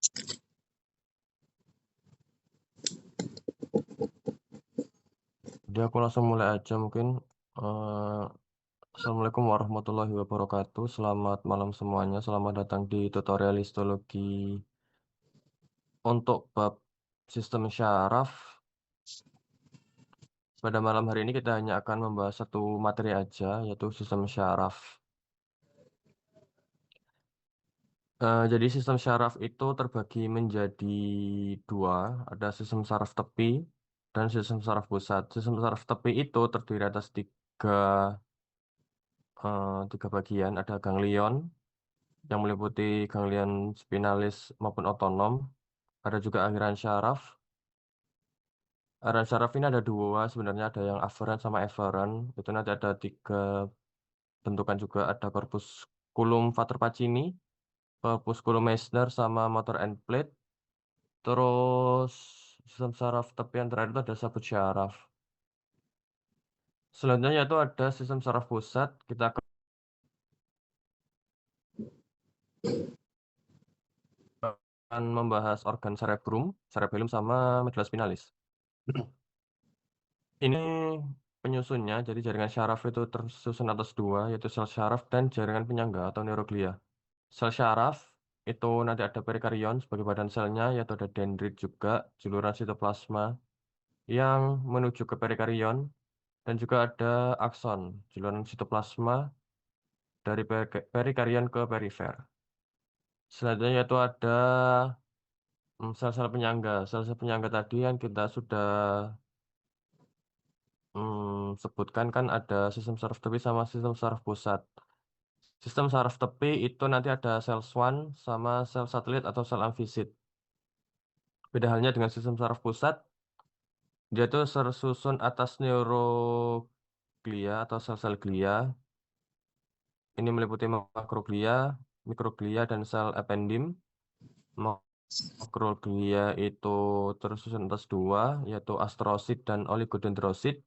Jadi aku langsung mulai aja mungkin. Eh, Assalamualaikum warahmatullahi wabarakatuh. Selamat malam semuanya. Selamat datang di tutorial histologi untuk bab sistem syaraf. Pada malam hari ini kita hanya akan membahas satu materi aja, yaitu sistem syaraf. Jadi sistem syaraf itu terbagi menjadi dua, ada sistem syaraf tepi dan sistem syaraf pusat. Sistem syaraf tepi itu terdiri atas tiga bagian, ada ganglion yang meliputi ganglion spinalis maupun otonom. Ada juga aliran syaraf. Aliran syaraf ini ada dua, sebenarnya ada yang afferent sama efferent. Itu nanti ada tiga bentukan juga, ada corpusculum Vater Pacini, corpusculum Meissner, sama motor end plate. Terus sistem syaraf tepi yang terakhir itu ada sabut syaraf. Selanjutnya itu ada sistem syaraf pusat. Kita akan membahas organ cerebellum sama medulla spinalis. Ini penyusunnya, jadi jaringan syaraf itu tersusun atas dua, yaitu sel syaraf dan jaringan penyangga atau neuroglia. Sel syaraf itu nanti ada perikarion sebagai badan selnya, yaitu ada dendrit juga, juluran sitoplasma yang menuju ke perikarion, dan juga ada akson, juluran sitoplasma dari perikarion ke perifer. Selanjutnya yaitu ada sel-sel penyangga. Sel-sel penyangga tadi yang kita sudah sebutkan kan ada sistem saraf tepi sama sistem saraf pusat. Sistem saraf tepi itu nanti ada sel Schwann sama sel satelit atau sel amfisit. Beda halnya dengan sistem saraf pusat, dia itu tersusun atas neuroglia atau sel-sel glia. Ini meliputi makroglia, mikroglia, dan sel ependim. Makroglia itu tersusun atas dua, yaitu astrosit dan oligodendrosit,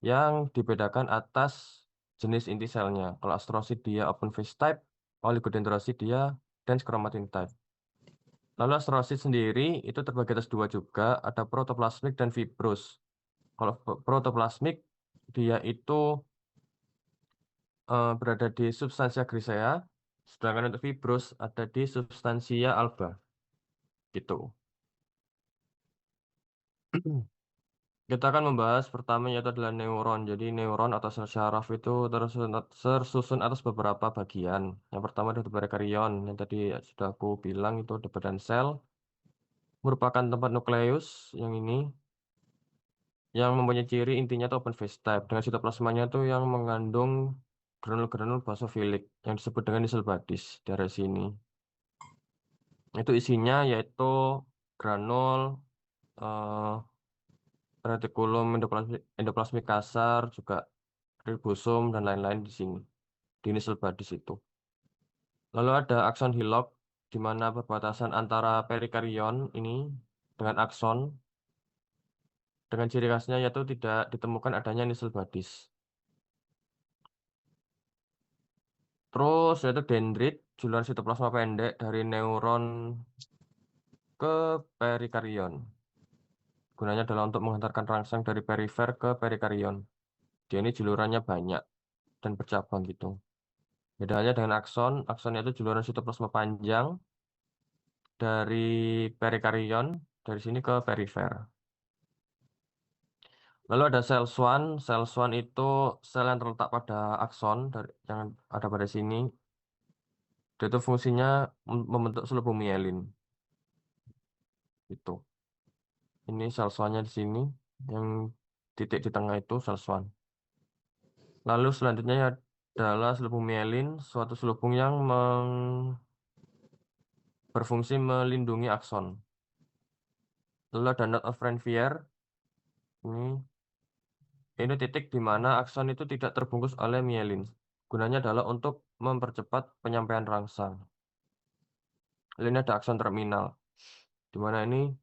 yang dibedakan atas jenis inti selnya. Kalau astrosit dia open face type, oligodendrosit dia dense chromatin type. Lalu astrosit sendiri itu terbagi atas dua juga, ada protoplasmik dan fibrous. Kalau protoplasmik dia itu berada di substansia grisea, sedangkan untuk fibrous ada di substansia alba. Gitu. Kita akan membahas pertama yaitu adalah neuron. Jadi neuron atau sel syaraf itu tersusun atas beberapa bagian. Yang pertama ada perikarion, yang tadi sudah aku bilang itu ada badan sel, merupakan tempat nukleus yang ini, yang mempunyai ciri intinya itu open face type. Dengan sitoplasmanya itu yang mengandung granul-granul basofilik yang disebut dengan nisel badis dari sini. Itu isinya yaitu granul, eh, retikulum endoplasmik kasar, juga ribosom, dan lain-lain di sini. Di nisel badis itu. Lalu ada akson hillock, di mana perbatasan antara perikarion ini dengan akson, dengan ciri khasnya yaitu tidak ditemukan adanya nisel badis. Terus yaitu dendrit, juluran sitoplasma pendek dari neuron ke perikarion. Gunanya adalah untuk menghantarkan rangsang dari perifer ke perikarion. Dia ini julurannya banyak dan bercabang gitu. Bedanya dengan akson, akson itu juluran sitoplasma panjang dari perikarion, dari sini ke perifer. Lalu ada sel Schwann itu sel yang terletak pada akson yang ada pada sini. Dia itu fungsinya membentuk selubung mielin. Itu. Ini sel Schwann-nya di sini, yang titik di tengah itu sel Schwann. Lalu selanjutnya adalah selubung mielin, suatu selubung yang berfungsi melindungi akson. Lalu ada node of Ranvier. Ini titik di mana akson itu tidak terbungkus oleh mielin. Gunanya adalah untuk mempercepat penyampaian rangsang. Lalu ini ada akson terminal, di mana ini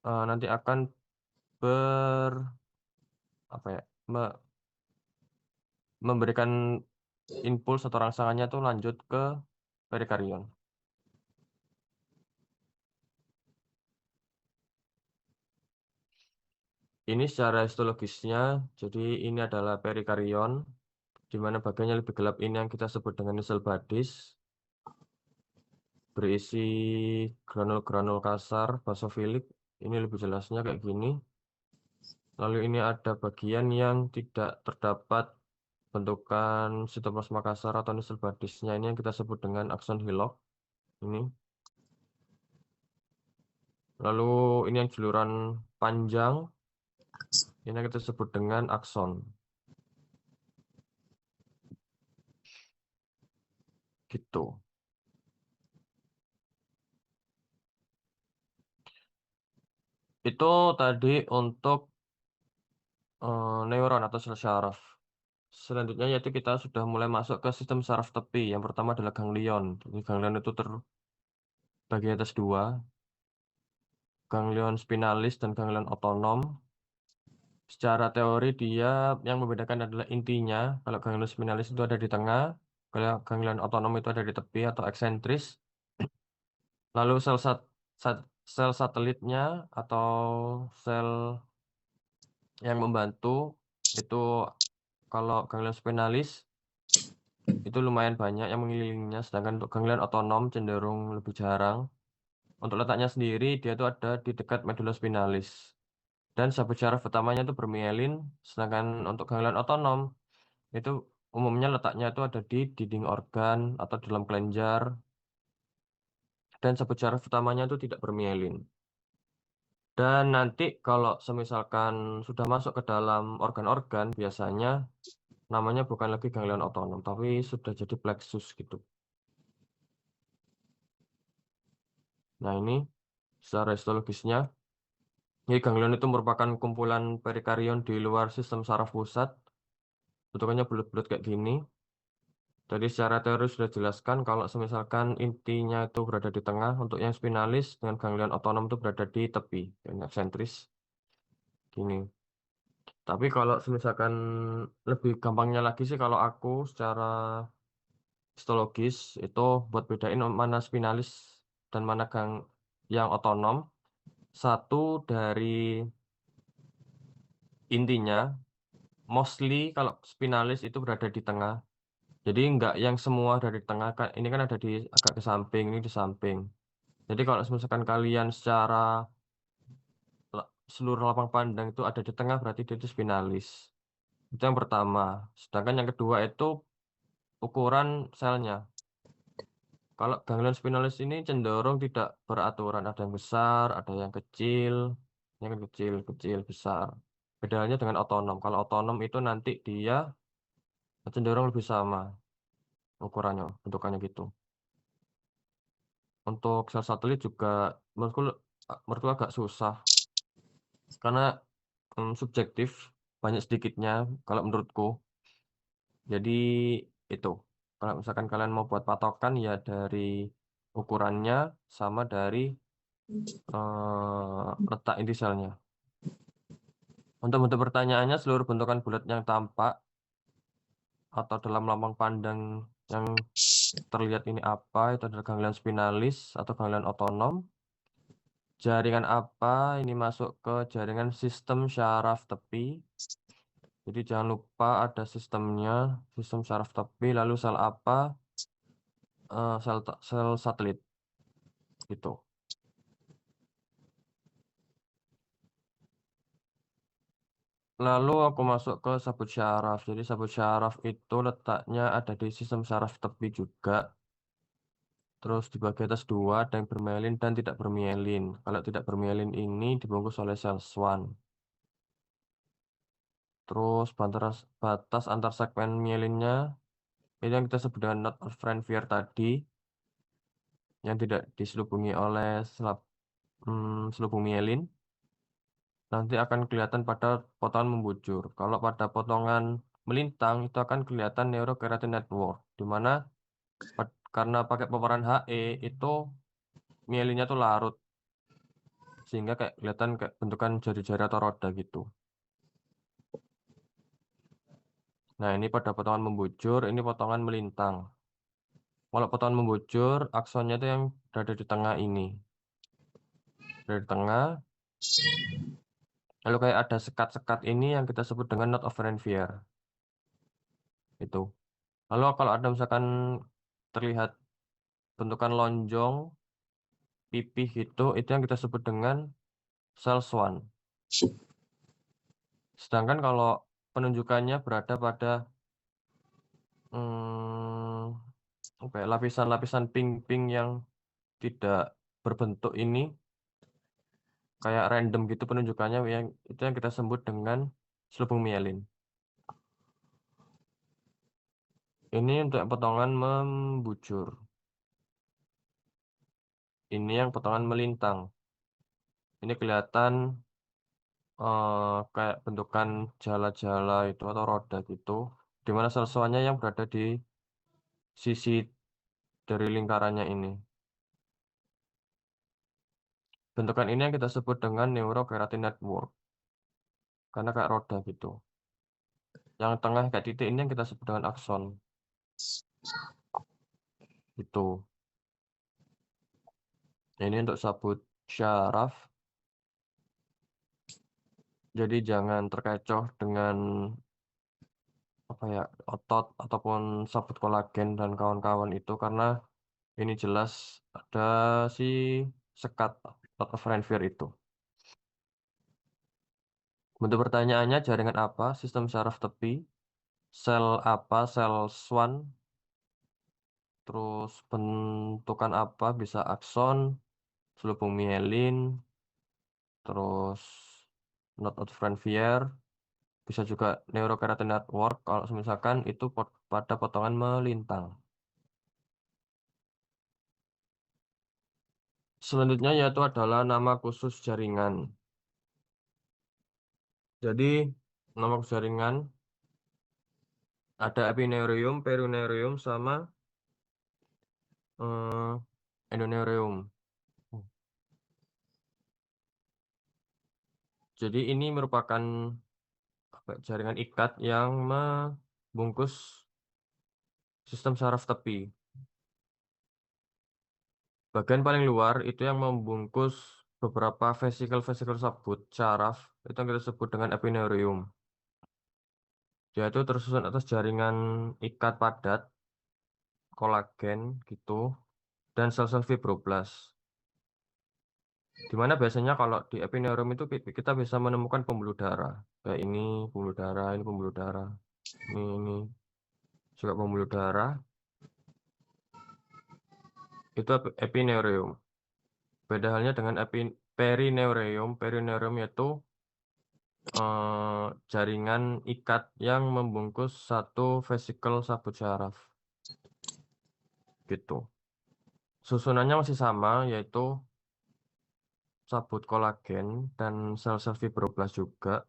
nanti akan ber apa ya memberikan impuls atau rangsangannya itu lanjut ke perikarion. Ini secara histologisnya, jadi ini adalah perikarion, di mana bagiannya lebih gelap ini yang kita sebut dengan sel badis, berisi granul-granul kasar basofilik. Ini lebih jelasnya kayak gini. Lalu ini ada bagian yang tidak terdapat bentukan sitoplasma kasar atau sel badisnya, ini yang kita sebut dengan akson Hillock. Ini. Lalu ini yang juluran panjang, ini yang kita sebut dengan akson. Gitu. Itu tadi untuk neuron atau sel saraf. Selanjutnya yaitu kita sudah mulai masuk ke sistem saraf tepi. Yang pertama adalah ganglion. Jadi ganglion itu terbagi atas dua, ganglion spinalis dan ganglion otonom. Secara teori dia yang membedakan adalah intinya. Kalau ganglion spinalis itu ada di tengah, kalau ganglion otonom itu ada di tepi atau eksentris. Lalu sel satelitnya atau sel yang membantu itu kalau ganglion spinalis itu lumayan banyak yang mengelilinginya, sedangkan untuk ganglion otonom cenderung lebih jarang. Untuk letaknya sendiri, dia itu ada di dekat medula spinalis. Dan sabuk syaraf utamanya itu bermielin, sedangkan untuk ganglion otonom itu umumnya letaknya itu ada di dinding organ atau dalam kelenjar. Dan sabuk syaraf utamanya itu tidak bermielin. Dan nanti kalau semisalkan sudah masuk ke dalam organ-organ, biasanya namanya bukan lagi ganglion otonom, tapi sudah jadi plexus gitu. Nah ini secara histologisnya, jadi ganglion itu merupakan kumpulan perikarion di luar sistem saraf pusat. Bentukannya bulat-bulat kayak gini. Jadi secara teori sudah jelaskan kalau semisalkan intinya itu berada di tengah, untuk yang spinalis dengan ganglion otonom itu berada di tepi, yang eksentris. Gini. Tapi kalau misalkan lebih gampangnya lagi sih kalau aku secara histologis itu buat bedain mana spinalis dan mana yang otonom. Satu dari intinya, mostly kalau spinalis itu berada di tengah. Jadi enggak yang semua dari tengah, ini kan ada di agak ke samping, ini di samping. Jadi kalau misalkan kalian secara seluruh lapang pandang itu ada di tengah, berarti dia itu spinalis. Itu yang pertama. Sedangkan yang kedua itu ukuran selnya. Kalau ganglion spinalis ini cenderung tidak beraturan, ada yang besar, ada yang kecil, kecil, besar. Bedanya dengan otonom. Kalau otonom itu nanti dia cenderung lebih sama ukurannya, bentukannya gitu. Untuk sel satelit juga menurutku agak susah karena subjektif, banyak sedikitnya kalau menurutku. Jadi itu, kalau misalkan kalian mau buat patokan ya dari ukurannya sama dari letak inti selnya. Untuk bentuk pertanyaannya, seluruh bentukan bulat yang tampak atau dalam lambang pandang yang terlihat ini apa, itu adalah ganglion spinalis atau ganglion otonom. Jaringan apa, ini masuk ke jaringan sistem syaraf tepi. Jadi jangan lupa ada sistemnya, sistem syaraf tepi, lalu sel apa, sel satelit, gitu. Lalu aku masuk ke sabut syaraf. Jadi sabut syaraf itu letaknya ada di sistem syaraf tepi juga. Terus dibagi atas dua, ada yang bermielin dan tidak bermielin. Kalau tidak bermielin ini dibungkus oleh sel Schwann. Terus batas antar segmen mielinnya, ini yang kita sebut dengan knot of Ranvier tadi, yang tidak diselubungi oleh selubung mielin. Nanti akan kelihatan pada potongan membujur. Kalau pada potongan melintang, itu akan kelihatan neurokeratin network, di mana karena pakai pemeran HE, itu mielinnya tuh larut. Sehingga kayak kelihatan kayak bentukan jari-jari atau roda gitu. Nah, ini pada potongan membujur, ini potongan melintang. Kalau potongan membujur, aksonnya itu yang berada di tengah ini. Dari tengah, Lalu kayak ada sekat-sekat ini yang kita sebut dengan knot of Rentier. Itu. Lalu kalau ada misalkan terlihat bentukan lonjong, pipih gitu, itu yang kita sebut dengan Self-Swan. Sedangkan kalau penunjukannya berada pada apa ya, lapisan-lapisan pink-pink yang tidak berbentuk ini, kayak random gitu penunjukannya, yang itu yang kita sebut dengan selubung mielin. Ini untuk potongan membujur. Ini yang potongan melintang. Ini kelihatan kayak bentukan jala-jala itu atau roda gitu, di mana sel-selnya yang berada di sisi dari lingkarannya ini. Bentukan ini yang kita sebut dengan neurokeratin network, karena kayak roda gitu. Yang tengah kayak titik ini yang kita sebut dengan akson. Itu. Ini untuk sabut syaraf. Jadi jangan terkecoh dengan apa ya, otot ataupun sabut kolagen dan kawan-kawan itu, karena ini jelas ada si sekat atau Frenvir itu. Bentuk pertanyaannya, jaringan apa, sistem saraf tepi, sel apa, sel Schwann, terus bentukan apa, bisa akson, selubung mielin, terus knot of Frenvir, bisa juga neurokeratin network kalau misalkan itu pada potongan melintang. Selanjutnya yaitu adalah nama khusus jaringan. Jadi nama khusus jaringan ada epineurium, perineurium, sama endoneurium. Jadi ini merupakan jaringan ikat yang membungkus sistem saraf tepi. Bagian paling luar itu yang membungkus beberapa vesikel-vesikel sabut saraf, itu yang kita sebut dengan epineurium. Dia itu tersusun atas jaringan ikat padat, kolagen gitu, dan sel-sel fibroblast. Di mana biasanya kalau di epineurium itu kita bisa menemukan pembuluh darah. Kayak ini pembuluh darah, ini pembuluh darah, ini juga pembuluh darah. Itu epineurium. Beda halnya dengan perineurium. Perineurium yaitu jaringan ikat yang membungkus satu vesikel sabut syaraf. Gitu. Susunannya masih sama, yaitu sabut kolagen dan sel-sel fibroblast juga.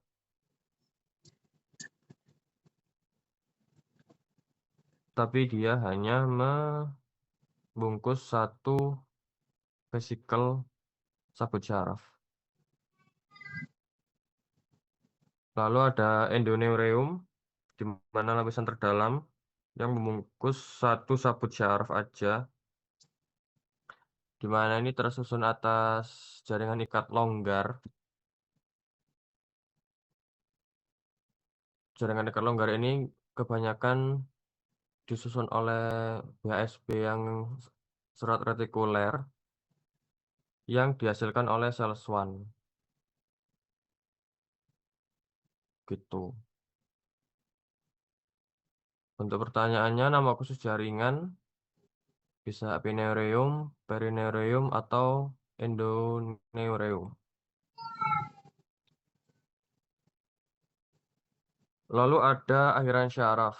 Tapi dia hanya membungkus satu vesikel sabut syaraf. Lalu ada endoneurium, di mana lapisan terdalam yang membungkus satu sabut syaraf aja, di mana ini tersusun atas jaringan ikat longgar. Jaringan ikat longgar ini kebanyakan disusun oleh BHSP yang serat retikuler yang dihasilkan oleh sel Schwann. Gitu. Untuk pertanyaannya, nama khusus jaringan bisa epineurium, perineurium, atau endoneurium. Lalu ada airan syaraf.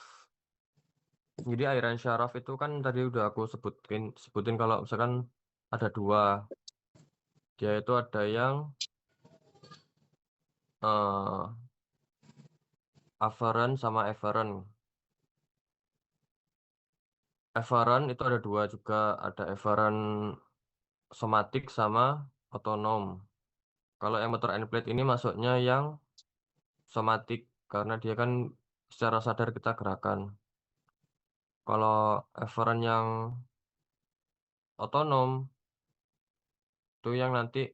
Jadi airan syaraf itu kan tadi udah aku sebutin kalau misalkan ada dua. Dia itu ada yang afferent sama efferent. Efferent itu ada dua juga, ada efferent somatik sama otonom. Kalau yang motor end plate ini masuknya yang somatik karena dia kan secara sadar kita gerakan. Kalau efferent yang otonom itu yang nanti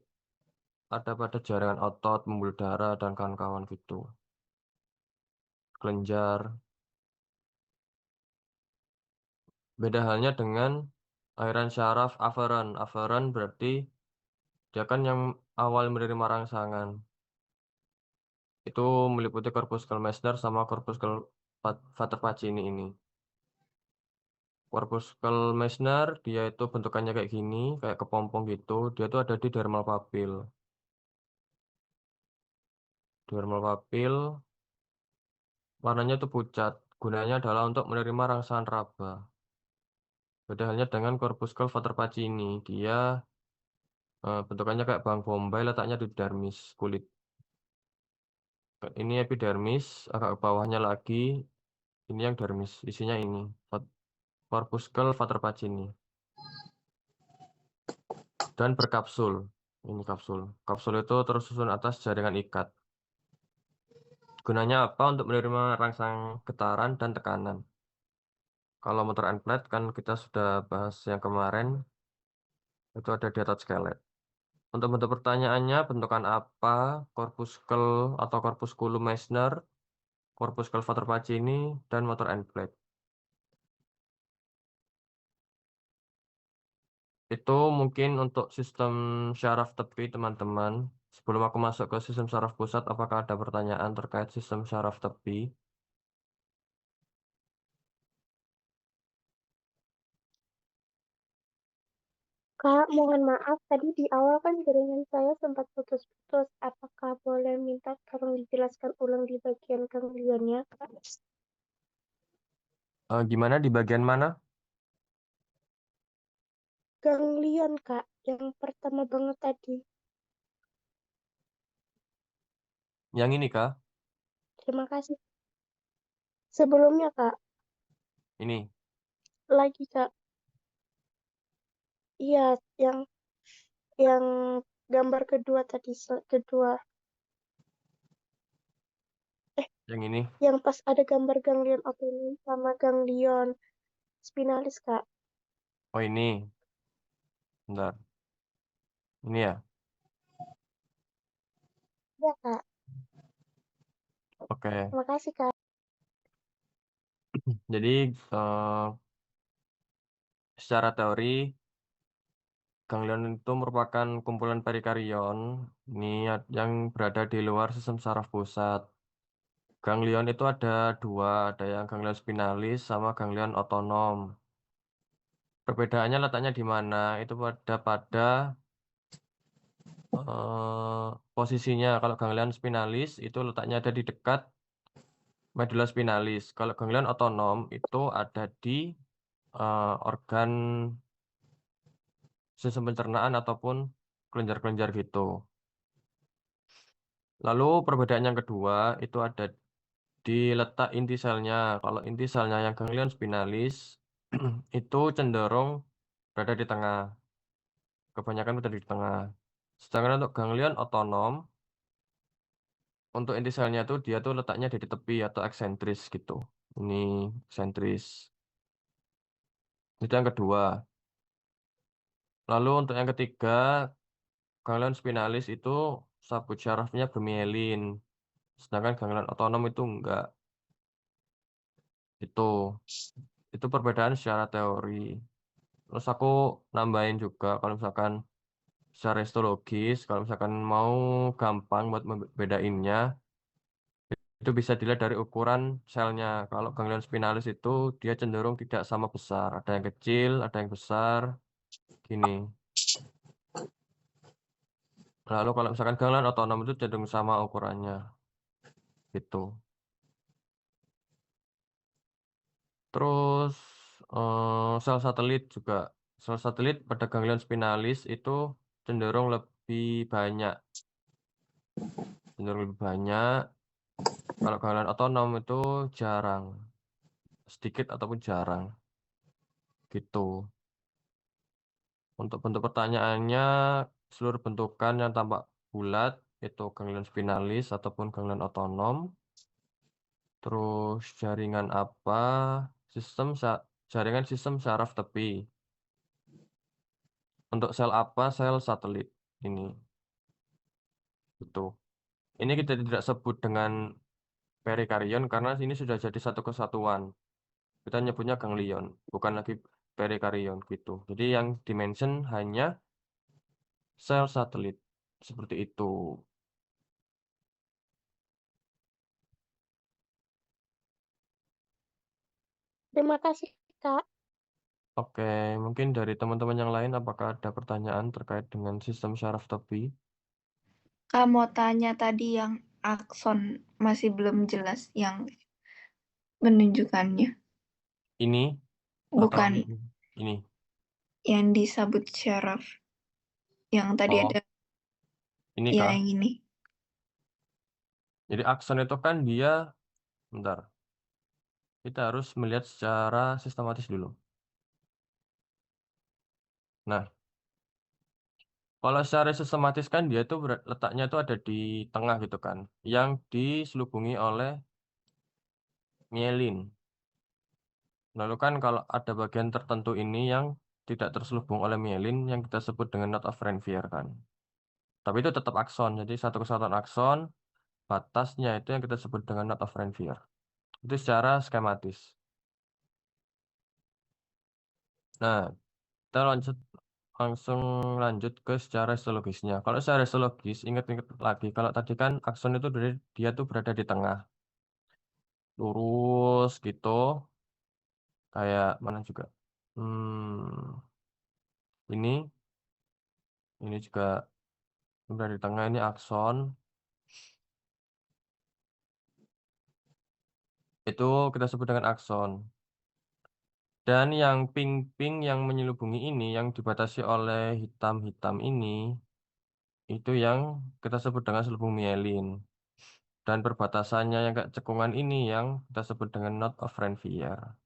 ada pada jaringan otot, pembuluh darah, dan kawan-kawan gitu. Kelenjar. Beda halnya dengan aliran syaraf aferen. Aferen berarti dia kan yang awal menerima rangsangan. Itu meliputi corpuscle Meissner sama corpuscle Vater-Pacini ini. Corpuscle Meissner dia itu bentukannya kayak gini, kayak kepompong gitu. Dia tuh ada di dermal papil. Dermal papil warnanya tuh pucat. Gunanya adalah untuk menerima rangsangan raba. Beda halnya dengan corpuscle Vater-Pacini. Dia bentukannya kayak bang bombay, letaknya di dermis kulit. Ini epidermis, agak ke bawahnya lagi. Ini yang dermis, isinya ini. Corpuscle Vater-Pacini. Dan berkapsul. Ini kapsul. Kapsul itu tersusun atas jaringan ikat. Gunanya apa? Untuk menerima rangsang getaran dan tekanan. Kalau motor end plate kan kita sudah bahas yang kemarin. Itu ada di atas skelet. Untuk bentuk pertanyaannya, bentukan apa? Corpuscle atau corpusculum Meissner, corpuscle Vater-Pacini, dan motor end plate. Itu mungkin untuk sistem syaraf tepi, teman-teman. Sebelum aku masuk ke sistem syaraf pusat, apakah ada pertanyaan terkait sistem syaraf tepi? Kak, mohon maaf, tadi di awal kan jaringan saya sempat putus-putus. Apakah boleh minta tolong dijelaskan ulang di bagian ganglionnya, Kak? Gimana di bagian mana? Ganglion, Kak, yang pertama banget tadi. Yang ini kah? Terima kasih. Sebelumnya, Kak, Ini. lagi, Kak. Iya, yang gambar kedua tadi, kedua. Eh, Yang ini. yang pas ada gambar ganglion otonom sama ganglion spinalis, Kak. Oh ini. Bentar. Ini ya. Ya, Kak. Oke. Terima kasih, Kak. Jadi secara teori ganglion itu merupakan kumpulan perikarion ini yang berada di luar sistem saraf pusat. Ganglion itu ada dua, ada yang ganglion spinalis sama ganglion otonom. Perbedaannya letaknya di mana? Itu pada posisinya. Kalau ganglion spinalis itu letaknya ada di dekat medula spinalis. Kalau ganglion otonom itu ada di organ sistem pencernaan ataupun kelenjar-kelenjar gitu. Lalu perbedaan yang kedua itu ada di letak inti selnya. Kalau inti selnya yang ganglion spinalis itu cenderung berada di tengah. Kebanyakan berada di tengah. Sedangkan untuk ganglion otonom, untuk inti selnya itu dia tuh letaknya di tepi atau eksentris gitu. Ini eksentris. Itu yang kedua. Lalu untuk yang ketiga, ganglion spinalis itu sabut syarafnya bermielin. Sedangkan ganglion otonom itu enggak. Itu. Itu perbedaan secara teori. Terus aku nambahin juga kalau misalkan secara histologis, kalau misalkan mau gampang buat membedainnya, itu bisa dilihat dari ukuran selnya. Kalau ganglion spinalis itu dia cenderung tidak sama besar. Ada yang kecil, ada yang besar, gini. Lalu kalau misalkan ganglion otonom itu cenderung sama ukurannya, gitu. Terus sel satelit juga. Sel satelit pada ganglion spinalis itu cenderung lebih banyak. Cenderung lebih banyak. Kalau ganglion otonom itu jarang. Sedikit ataupun jarang. Gitu. Untuk bentuk pertanyaannya, seluruh bentukan yang tampak bulat itu ganglion spinalis ataupun ganglion otonom. Terus jaringan apa? Sistem jaringan sistem saraf tepi. Untuk sel apa? Sel satelit ini. gitu. Ini kita tidak sebut dengan perikarion karena ini sudah jadi satu kesatuan. Kita nyebutnya ganglion, bukan lagi perikarion gitu. Jadi yang dimention hanya sel satelit. Seperti itu. Terima kasih, Kak. Oke, mungkin dari teman-teman yang lain apakah ada pertanyaan terkait dengan sistem syaraf topi? Kak mau tanya tadi yang akson masih belum jelas yang menunjukkannya. Ini atau Bukan ini? yang disebut syaraf. Yang tadi Oh, ada ini ya kah? yang ini. Jadi akson itu kan dia, bentar, kita harus melihat secara sistematis dulu. Nah, kalau secara sistematis kan dia itu letaknya itu ada di tengah gitu kan, yang diselubungi oleh mielin. Lalu kan kalau ada bagian tertentu ini yang tidak terselubung oleh mielin yang kita sebut dengan knot of Ranvier kan. Tapi itu tetap akson, jadi satu kesatuan akson, batasnya itu yang kita sebut dengan knot of Ranvier. Itu secara skematis. Nah, kita langsung lanjut ke secara histologisnya. Kalau secara histologis, ingat-ingat lagi, kalau tadi kan akson itu dia tuh berada di tengah, lurus gitu, kayak mana juga. Ini, ini juga berada di tengah, ini akson. Itu kita sebut dengan akson. Dan yang pink-pink yang menyelubungi ini, yang dibatasi oleh hitam-hitam ini, itu yang kita sebut dengan selubung mielin. Dan perbatasannya yang kayak cekungan ini yang kita sebut dengan knot of Ranvier.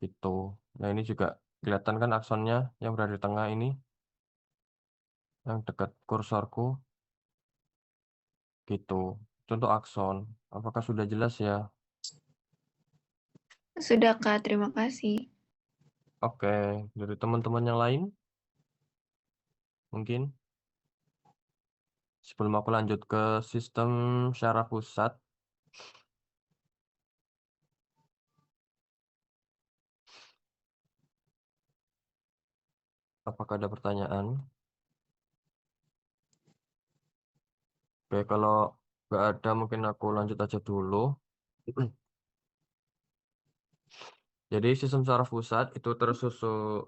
Gitu. Nah ini juga kelihatan kan aksonnya yang berada di tengah ini, yang dekat kursorku. Gitu. Contoh akson. Apakah sudah jelas ya? Sudah Kak, terima kasih. Oke. Dari teman-teman yang lain? Mungkin? Sebelum aku lanjut ke sistem syaraf pusat. Apakah ada pertanyaan? Oke, kalau nggak ada mungkin aku lanjut aja dulu. Jadi sistem syaraf pusat itu tersusun,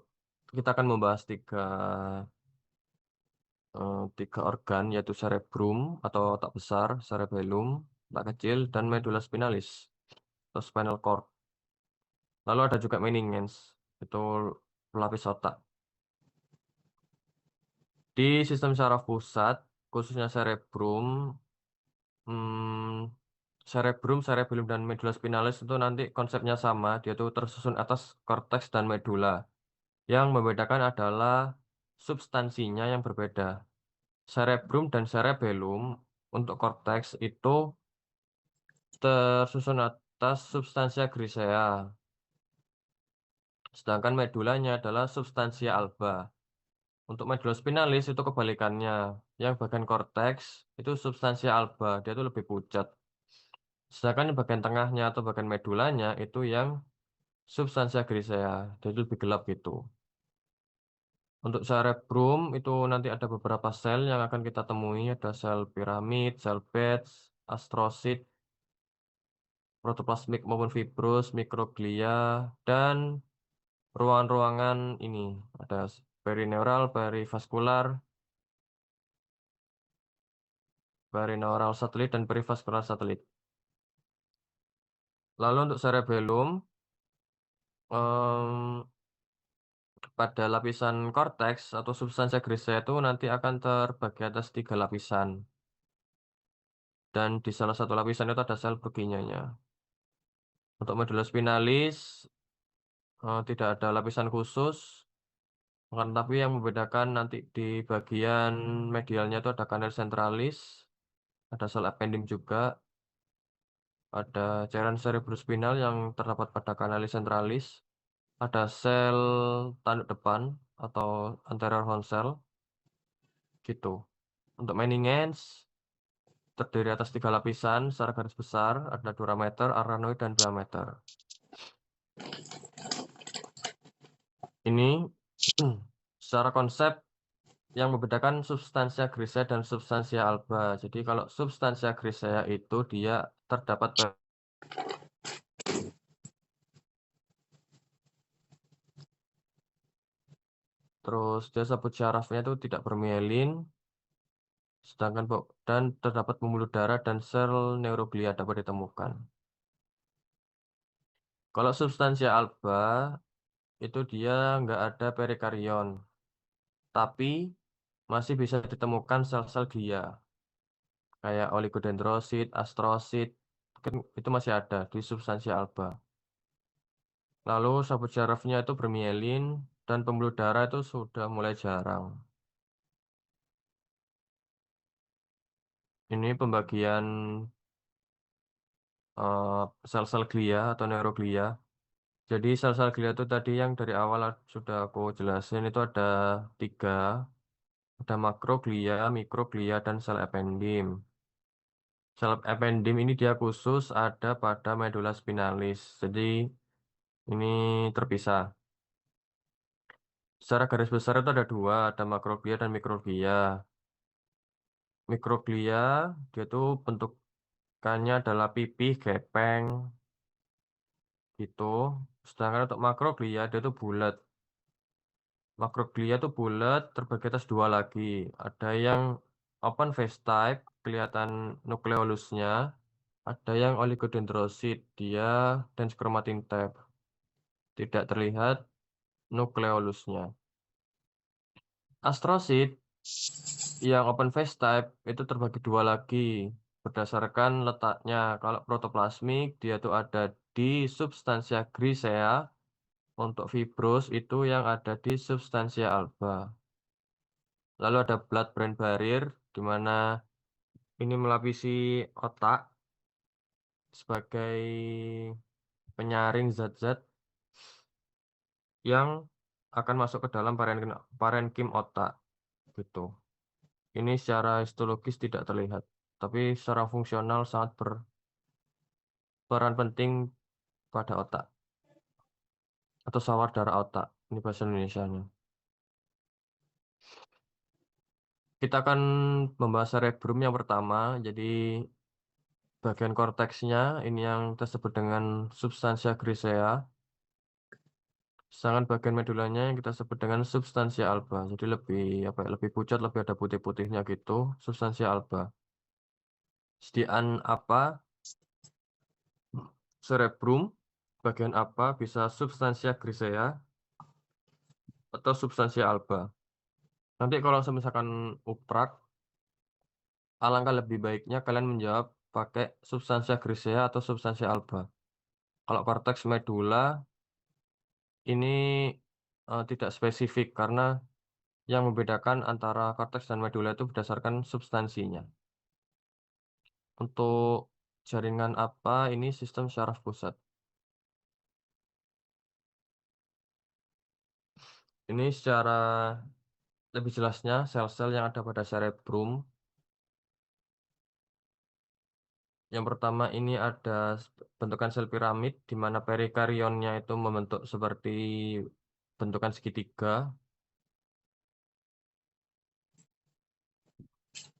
kita akan membahas tiga organ yaitu cerebrum atau otak besar, cerebellum, otak kecil, dan medulla spinalis atau spinal cord. Lalu ada juga meninges, itu pelapis otak. Di sistem syaraf pusat, khususnya cerebrum, cerebellum, dan medulla spinalis itu nanti konsepnya sama, dia itu tersusun atas korteks dan medulla. Yang membedakan adalah substansinya yang berbeda. Cerebrum dan cerebellum untuk korteks itu tersusun atas substansia grisea. Sedangkan medulanya adalah substansia alba. Untuk medulla spinalis itu kebalikannya. Yang bagian korteks itu substansia alba, dia itu lebih pucat. Sedangkan yang bagian tengahnya atau bagian medulanya itu yang substansia grisea, dia itu lebih gelap gitu. Untuk cerebrum itu nanti ada beberapa sel yang akan kita temui, ada sel piramid, sel Betz, astrosit, protoplasmik maupun fibrous, mikroglia, dan ruangan-ruangan ini ada perineural, perivaskular, perineural satelit, dan perivaskular satelit. Lalu untuk cerebellum, em, pada lapisan korteks atau substansia grisea itu nanti akan terbagi atas 3 lapisan. Dan di salah satu lapisan itu ada sel Purkinje-nya. Untuk medulla spinalis, tidak ada lapisan khusus, akan tapi yang membedakan nanti di bagian medialnya itu ada kanal centralis, ada sel ependim juga, ada cairan cerebrospinal yang terdapat pada kanalis centralis, ada sel tanduk depan atau anterior horn cell, gitu. Untuk meninges, terdiri atas 3 lapisan secara garis besar, ada durameter, arachnoid, dan diameter. Ini secara konsep yang membedakan substansia grisea dan substansia alba. Jadi kalau substansia grisea itu dia terdapat terus dia sabut syarafnya itu tidak bermielin, sedangkan dan terdapat pembuluh darah dan sel neuroglia dapat ditemukan. Kalau substansia alba itu dia nggak ada perikarion, tapi masih bisa ditemukan sel-sel glia kayak oligodendrosit, astrosit, itu masih ada di substansia alba. Lalu sabut syarafnya itu bermielin dan pembuluh darah itu sudah mulai jarang. Ini pembagian sel-sel glia atau neuroglia. Jadi sel-sel glia itu tadi yang dari awal sudah aku jelasin itu ada 3. Ada makroglia, mikroglia, dan sel ependim. Sel ependim ini dia khusus ada pada medula spinalis. Jadi ini terpisah. Secara garis besar itu ada 2, ada makroglia dan mikroglia. Mikroglia dia tuh bentukannya adalah pipih, gepeng, gitu. Sedangkan untuk makroglia dia tuh bulat. Makroglia tuh bulat terbagi atas 2 lagi. Ada yang open face type, kelihatan nukleolusnya. Ada yang oligodendrosit, dia dan chromatin type. Tidak terlihat nukleolusnya. Astrosit yang open face type itu terbagi 2 lagi berdasarkan letaknya. Kalau protoplasmik dia tuh ada di substansia grisea. Untuk fibros itu yang ada di substansia alba. Lalu ada blood-brain barrier di mana ini melapisi otak sebagai penyaring zat-zat yang akan masuk ke dalam parenkim otak gitu. Ini secara histologis tidak terlihat, tapi secara fungsional sangat berperan penting pada otak atau sawar darah otak. Ini bahasa Indonesianya. Kita akan membahas cerebrum yang pertama. Jadi bagian korteksnya ini yang kita sebut dengan substansia grisea. Sedangkan bagian medulanya yang kita sebut dengan substansia alba. Jadi lebih lebih pucat, lebih ada putih-putihnya gitu, substansia alba. Sediaan apa? Cerebrum, bagian apa bisa substansia grisea atau substansia alba. Nanti kalau misalkan uprak, alangkah lebih baiknya kalian menjawab pakai substansia grisea atau substansia alba. Kalau korteks medula ini tidak spesifik karena yang membedakan antara korteks dan medula itu berdasarkan substansinya. Untuk jaringan apa ini sistem syaraf pusat. Ini secara lebih jelasnya sel-sel yang ada pada cerebrum. Yang pertama ini ada bentukan sel piramid di mana perikarionnya itu membentuk seperti bentukan segitiga.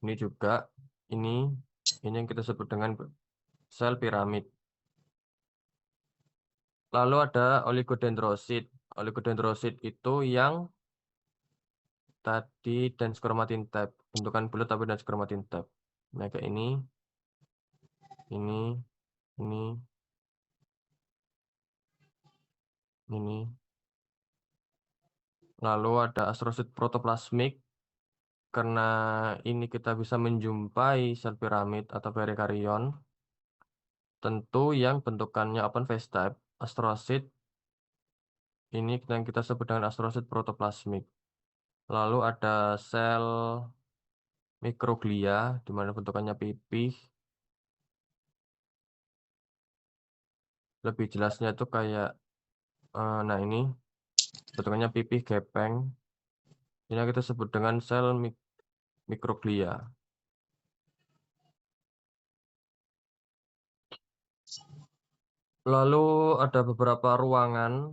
Ini juga ini yang kita sebut dengan sel piramid. Lalu ada oligodendrosit. Oligodendrosit itu yang tadi dense chromatin type, bentukan bulat tapi dense chromatin type. Nah, kayak ini, ini, ini. Lalu ada astrosit protoplasmik. Karena ini kita bisa menjumpai sel piramid atau perikarion. Tentu yang bentukannya open face type, astrosit, ini yang kita sebut dengan astrosit protoplasmik. Lalu ada sel mikroglia, di mana bentukannya pipih. Lebih jelasnya itu kayak, nah ini, bentukannya pipih gepeng. Ini yang kita sebut dengan sel mikroglia. Lalu ada beberapa ruangan.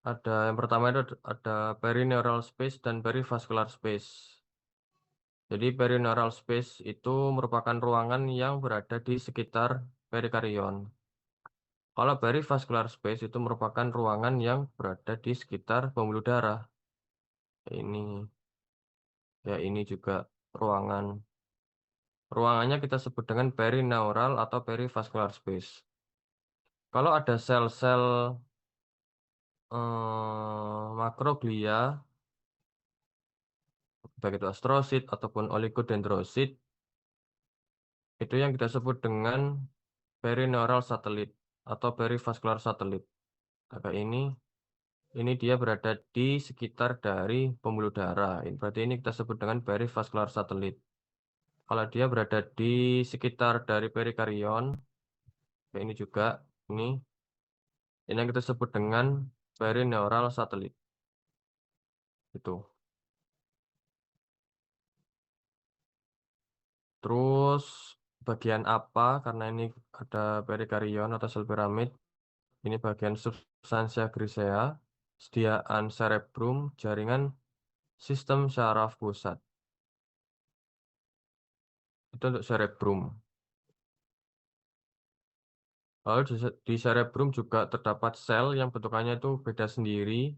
Ada yang pertama itu ada perineural space dan perivascular space. Jadi perineural space itu merupakan ruangan yang berada di sekitar perikarion. Kalau perivascular space itu merupakan ruangan yang berada di sekitar pembuluh darah. Ini ini juga ruangan. Ruangannya kita sebut dengan perineural atau perivascular space. Kalau ada sel-sel makroglia, baik itu astrosit ataupun oligodendrosit, itu yang kita sebut dengan perineural satelit atau perivascular satelit. Maka ini dia berada di sekitar dari pembuluh darah. Berarti ini kita sebut dengan perivascular satelit. Kalau dia berada di sekitar dari perikarion, ini juga ini yang kita sebut dengan perineural satelit. Itu. Terus bagian apa? Karena ini ada perikarion atau sel piramid. Ini bagian substansia grisea, sediaan cerebrum, jaringan sistem syaraf pusat. Itu untuk cerebrum. Lalu di cerebrum juga terdapat sel yang bentukannya itu beda sendiri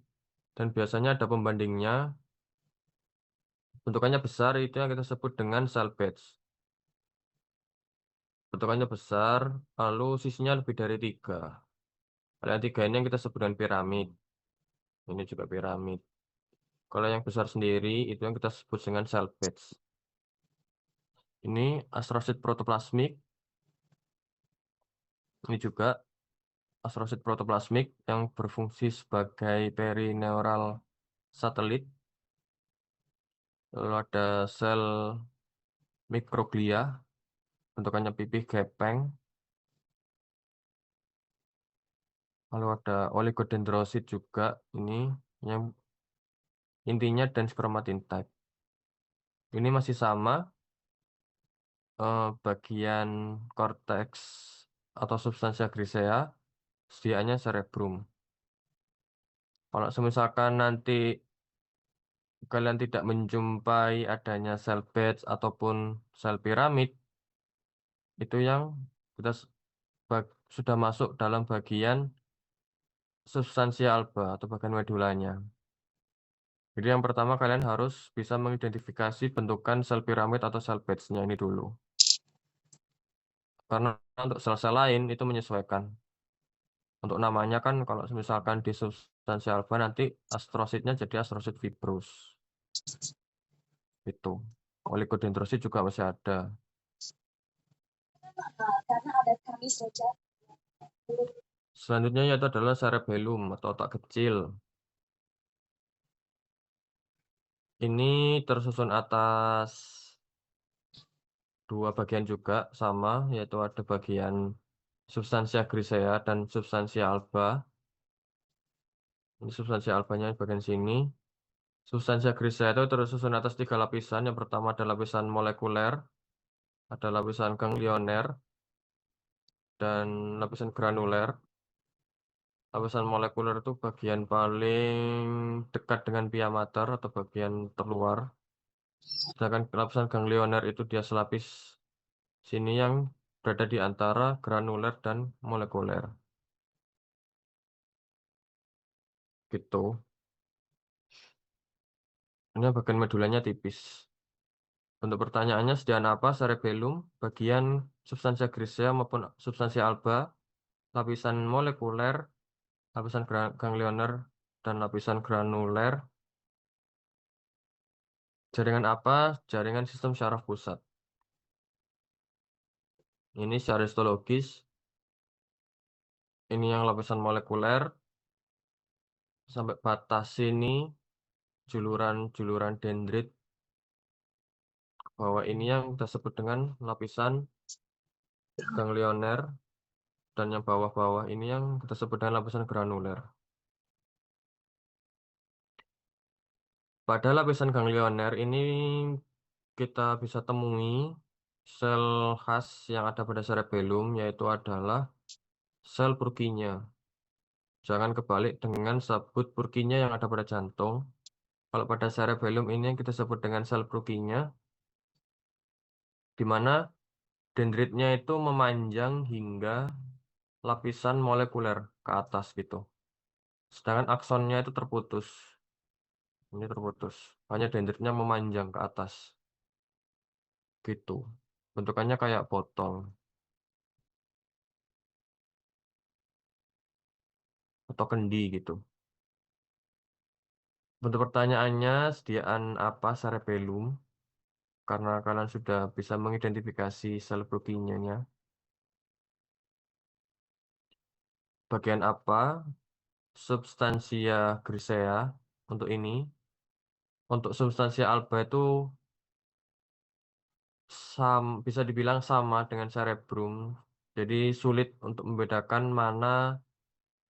dan biasanya ada pembandingnya. Bentukannya besar itu yang kita sebut dengan sel batch. Bentukannya besar, lalu sisinya lebih dari 3. Kalau yang 3 ini yang kita sebut dengan piramid. Ini juga piramid. Kalau yang besar sendiri itu yang kita sebut dengan sel batch. Ini astrosit protoplasmik. Ini juga astrosit protoplasmik yang berfungsi sebagai perineural satelit. Lalu ada sel mikroglia, bentukannya pipih gepeng. Lalu ada oligodendrosit juga, ini yang intinya dense chromatin type. Ini masih sama, bagian korteks atau substansia grisea, sediaannya cerebrum. Kalau misalkan nanti kalian tidak menjumpai adanya sel batch ataupun sel piramid, itu yang kita sudah masuk dalam bagian substansia alba atau bagian medulanya. Jadi yang pertama kalian harus bisa mengidentifikasi bentukan sel piramid atau sel batch-nya ini dulu. Karena untuk sel-sel lain itu menyesuaikan. Untuk namanya kan kalau misalkan di substansia alba nanti astrositnya jadi astrosit fibrous. Itu. Oligodendrosit juga masih ada. Karena ada kami saja. Selanjutnya yaitu adalah cerebellum atau otak kecil. Ini tersusun atas 2 bagian juga sama, yaitu ada bagian substansia grisea dan substansia alba. Ini substansia albanya bagian sini. Substansia grisea itu tersusun atas 3 lapisan. Yang pertama ada lapisan molekuler, ada lapisan ganglioner, dan lapisan granuler. Lapisan molekuler itu bagian paling dekat dengan pia mater atau bagian terluar. Sedangkan lapisan ganglioner itu dia selapis sini yang berada di antara granuler dan molekuler. Gitu. Ini bagian medulanya tipis. Untuk pertanyaannya, sediaan apa cerebellum, bagian substansia grisea maupun substansia alba, lapisan molekuler, lapisan ganglioner, dan lapisan granuler. Jaringan apa? Jaringan sistem syaraf pusat. Ini secara histologis. Ini yang lapisan molekuler. Sampai batas sini, juluran dendrit. Bahwa ini yang kita sebut dengan lapisan ganglioner. Dan yang bawah-bawah ini yang kita sebut dengan lapisan granuler. Pada lapisan ganglioner ini kita bisa temui sel khas yang ada pada cerebellum yaitu adalah sel Purkinje. Jangan kebalik dengan sabut Purkinje yang ada pada jantung. Kalau pada cerebellum ini yang kita sebut dengan sel Purkinje, di mana dendritnya itu memanjang hingga lapisan molekuler ke atas gitu. Sedangkan aksonnya itu terputus. Ini terputus. Hanya dendritnya memanjang ke atas. Gitu. Bentukannya kayak botol atau kendi gitu. Bentuk pertanyaannya, sediaan apa cerebellum? Karena kalian sudah bisa mengidentifikasi sel Purkinje-nya. Bagian apa? Substansia grisea untuk ini. Untuk substansia alba itu bisa dibilang sama dengan cerebrum. Jadi sulit untuk membedakan mana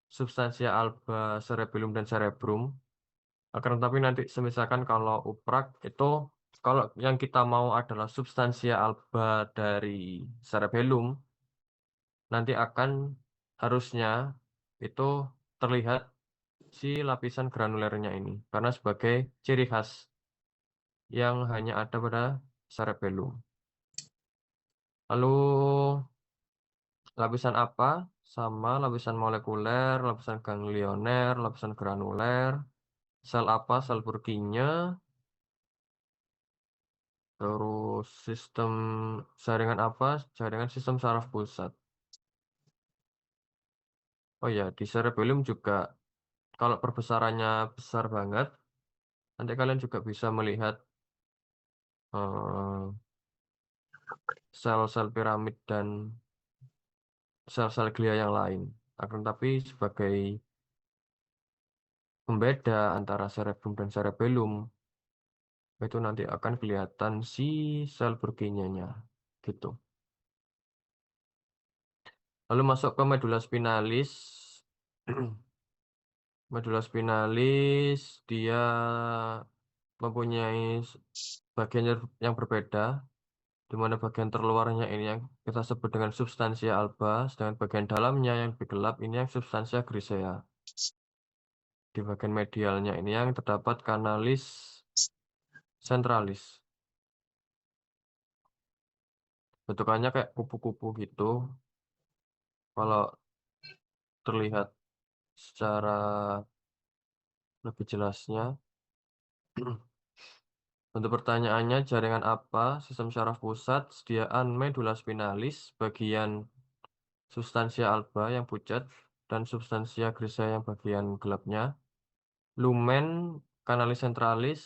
substansia alba, cerebellum, dan cerebrum. Akan tetapi nanti semisalkan kalau uprak itu, kalau yang kita mau adalah substansia alba dari cerebellum, nanti akan harusnya itu terlihat si lapisan granulernya ini. Karena sebagai ciri khas yang hanya ada pada cerebellum. Lalu lapisan apa? Sama lapisan molekuler, lapisan ganglioner, lapisan granuler, sel apa? Sel Purkinje, terus sistem jaringan apa? Jaringan sistem saraf pusat. Oh ya, di cerebellum juga kalau perbesarannya besar banget, nanti kalian juga bisa melihat eh, sel-sel piramid dan sel-sel glia yang lain. Akan tapi sebagai pembeda antara cerebrum dan cerebellum, itu nanti akan kelihatan si sel Purkinje-nya gitu. Lalu masuk ke medula spinalis. Medula spinalis dia mempunyai bagian yang berbeda, di mana bagian terluarnya ini yang kita sebut dengan substansia alba, sedangkan bagian dalamnya yang lebih gelap ini yang substansia grisea. Di bagian medialnya ini yang terdapat kanalis centralis. Bentukannya kayak kupu-kupu gitu. Kalau terlihat secara lebih jelasnya. Untuk pertanyaannya, jaringan apa? Sistem saraf pusat, sediaan medula spinalis, bagian substansia alba yang pucat, dan substansia grisea yang bagian gelapnya. Lumen, kanalis centralis,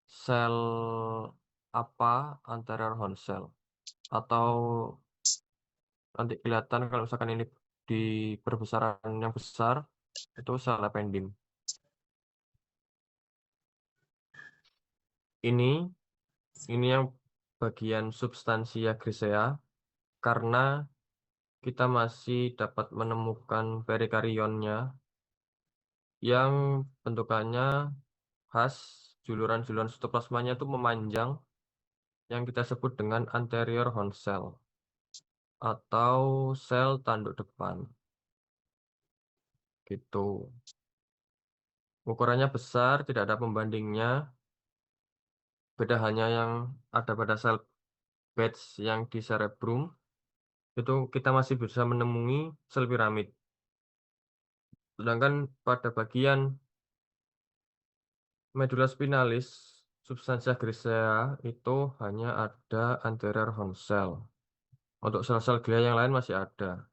sel apa? Anterior horn cell. Atau nanti kelihatan kalau misalkan ini di perbesaran yang besar, itu sel ependym. Ini yang bagian substansia grisea, karena kita masih dapat menemukan perikarionnya yang bentukannya khas, juluran-juluran sitoplasmanya itu memanjang, yang kita sebut dengan anterior horn cell atau sel tanduk depan. Gitu. Ukurannya besar, tidak ada pembandingnya. Beda hanya yang ada pada sel batch yang di cerebrum, itu kita masih bisa menemui sel piramid. Sedangkan pada bagian medula spinalis, substansia grisea itu hanya ada anterior horn cell. Untuk sel-sel glia yang lain masih ada.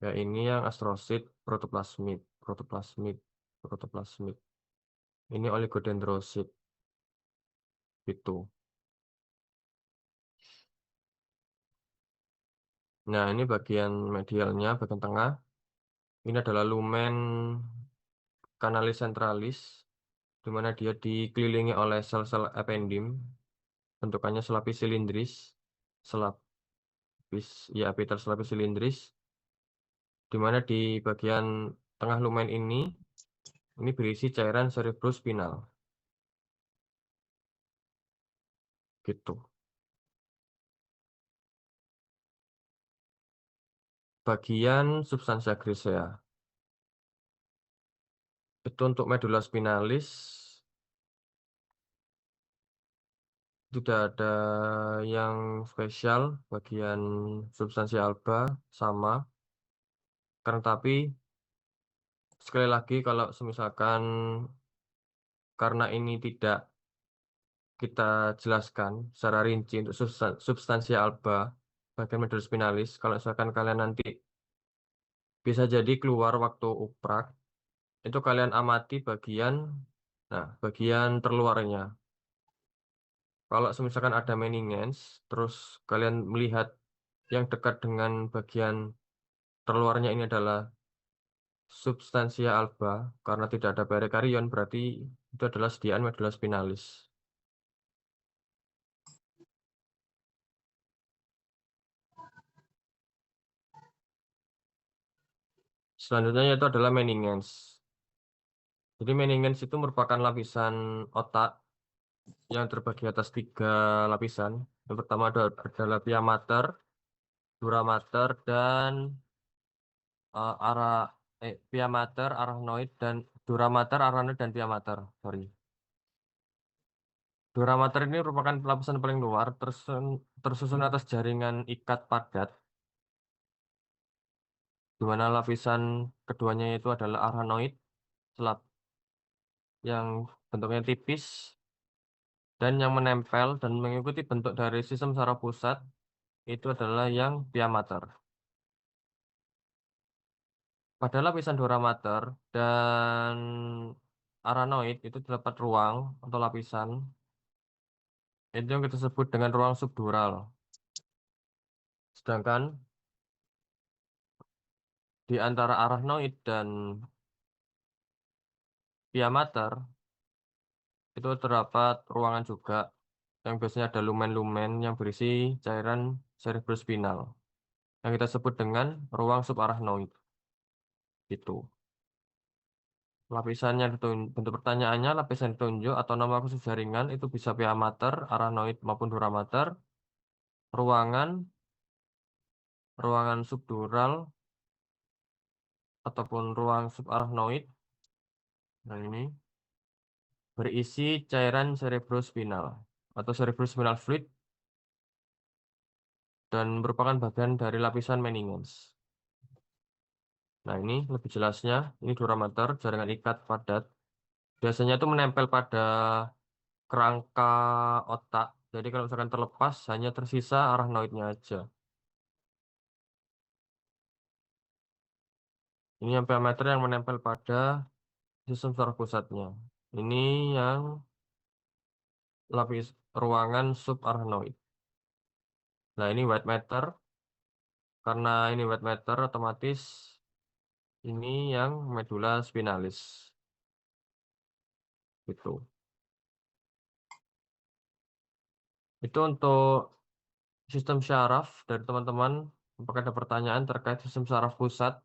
Ya ini yang astrosit, protoplasmid, protoplasmid, protoplasmid. Ini oligodendrosit. Gitu. Nah, ini bagian medialnya, bagian tengah. Ini adalah lumen kanalis centralis, di mana dia dikelilingi oleh sel-sel ependym. Bentukannya selapis silindris, selapis, ya epitel selapis silindris, di mana di bagian tengah lumen ini berisi cairan cerebrospinal. Gitu. bagian substansia grisea. Itu untuk medula spinalis tidak ada yang spesial, bagian substansia alba sama. Karena tapi sekali lagi kalau misalkan karena ini tidak kita jelaskan secara rinci untuk substansia alba bagian medula spinalis, kalau misalkan kalian nanti bisa jadi keluar waktu uprak, itu kalian amati bagian terluarnya. Kalau misalkan ada meninges, terus kalian melihat yang dekat dengan bagian terluarnya ini adalah substansia alba, karena tidak ada perikarion, berarti itu adalah sediaan medula spinalis. Selanjutnya yaitu adalah meninges. Jadi meninges itu merupakan lapisan otak yang terbagi atas 3 lapisan. Yang pertama adalah pia mater, dura mater, dan pia mater, arachnoid, dan dura mater, arachnoid, dan pia mater. Sorry. Dura mater ini merupakan lapisan paling luar, tersusun atas jaringan ikat padat, di mana lapisan keduanya itu adalah arachnoid, yang bentuknya tipis, dan yang menempel dan mengikuti bentuk dari sistem saraf pusat itu adalah yang pia mater. Pada lapisan dura mater dan arachnoid itu terdapat ruang atau lapisan itu yang kita sebut dengan ruang subdural. Sedangkan di antara arachnoid dan pia mater itu terdapat ruangan juga yang biasanya ada lumen-lumen yang berisi cairan cerebrospinal yang kita sebut dengan ruang subarachnoid. Itu. Lapisannya bentuk pertanyaannya lapisan ditunjuk atau nama khusus jaringan itu bisa pia mater, arachnoid maupun dura mater. Ruangan subdural ataupun ruang subarachnoid. Nah, ini berisi cairan cerebrospinal atau cerebrospinal fluid dan merupakan bagian dari lapisan meninges. Nah, ini lebih jelasnya, ini dura mater, jaringan ikat padat. Biasanya itu menempel pada kerangka otak. Jadi kalau misalkan terlepas, hanya tersisa arachnoidnya aja. Ini yang pia mater yang menempel pada sistem saraf pusatnya. Ini yang lapis ruangan subarachnoid. Nah, ini white matter. Karena ini white matter, otomatis ini yang medula spinalis. Gitu. Itu untuk sistem syaraf dari teman-teman. Apakah ada pertanyaan terkait sistem saraf pusat?